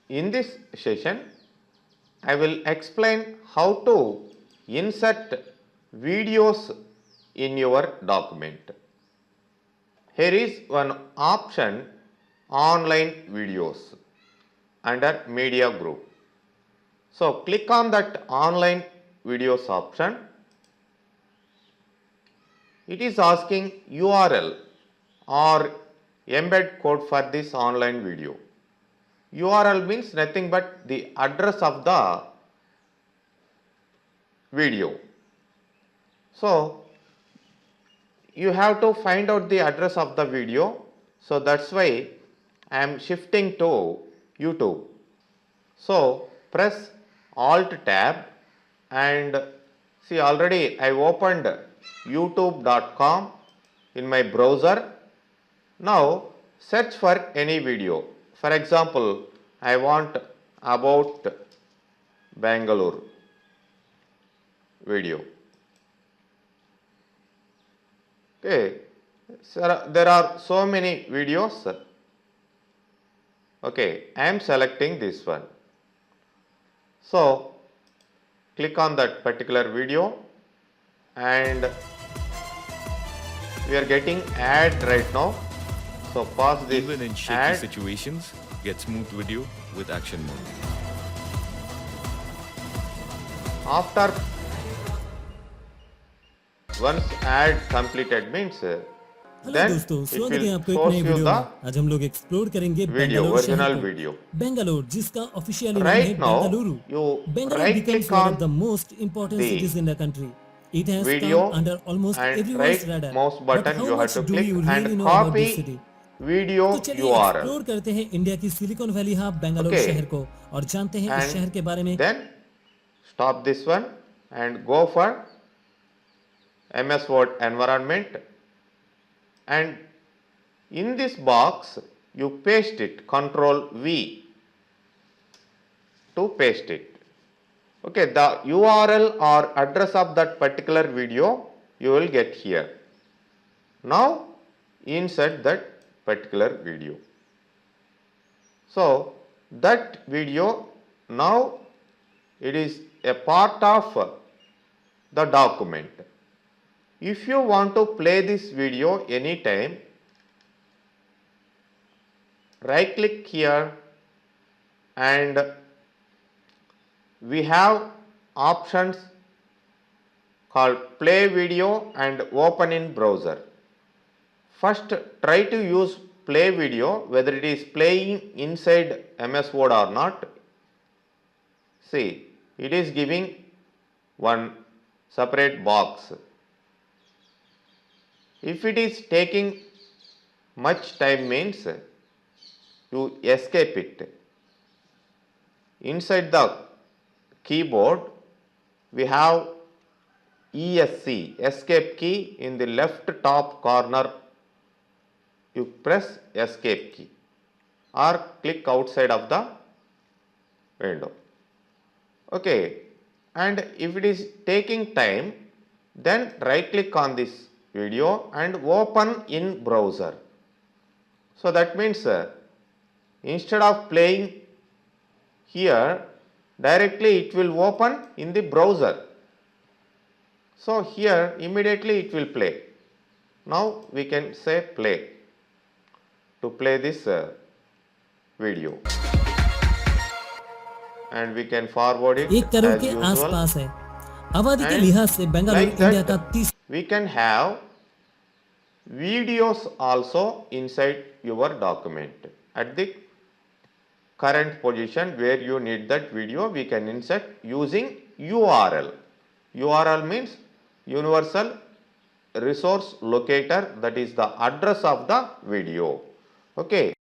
in this session, I will explain how to insert videos in your document. Here is one option, online videos, under media group. So click on that online videos option. It is asking URL or embed code for this online video. URL means nothing but the address of the video. So you have to find out the address of the video. So that's why I am shifting to YouTube. So press Alt tab and see, already I opened youtube.com in my browser. Now search for any video. For example, I want about Bangalore video. Okay, so there are so many videos. Okay, I am selecting this one. So click on that particular video and we are getting ad right now. So pause this. Even in shaky ad. situations, get smooth video with action mode. After once ad completed means hello then दोस्तों, it स्वागत है will आपको एक shows नए you video the में। आज हम लोग एक्सप्लोर करेंगे video, बेंगलुरु शहर original को। video. बेंगलुरु जिसका ऑफिशियली नाम है Right now Bengaluru. you Bengaluru right becomes click one on of the most important the cities in the country. It has video come under almost and everyone's right radar. mouse But button how you have much to do click you really and know about this copy city? video तो चलिए URL. Explore करते हैं India की silicon valley hub Bengaluru Okay. शहर को और जानते हैं इस शहर के बारे में। Then stop this one and go for MS Word environment, and in this box you paste it, Control V to paste it. Okay, the URL or address of that particular video you will get here. Now insert that particular video. So that video now it is a part of the document. If you want to play this video anytime, right click here and we have options called play video and open in browser. First try to use play video, whether it is playing inside MS Word or not. See, it is giving one separate box. If it is taking much time means you escape it. Inside the keyboard we have ESC, escape key, in the left top corner. You press escape key or click outside of the window. Okay, and if it is taking time, then right click on this video and open in browser. So that means instead of playing here, directly it will open in the browser. So here immediately it will play. Now we can say play to play this video, and we can forward it 1 crore as के usual. आसपास है। आबादी के And लिहाज से Bengaluru like India that, का 30 we can have videos also inside your document. At the current position where you need that video, we can insert using URL. URL means universal resource locator, that is the address of the video. Okay.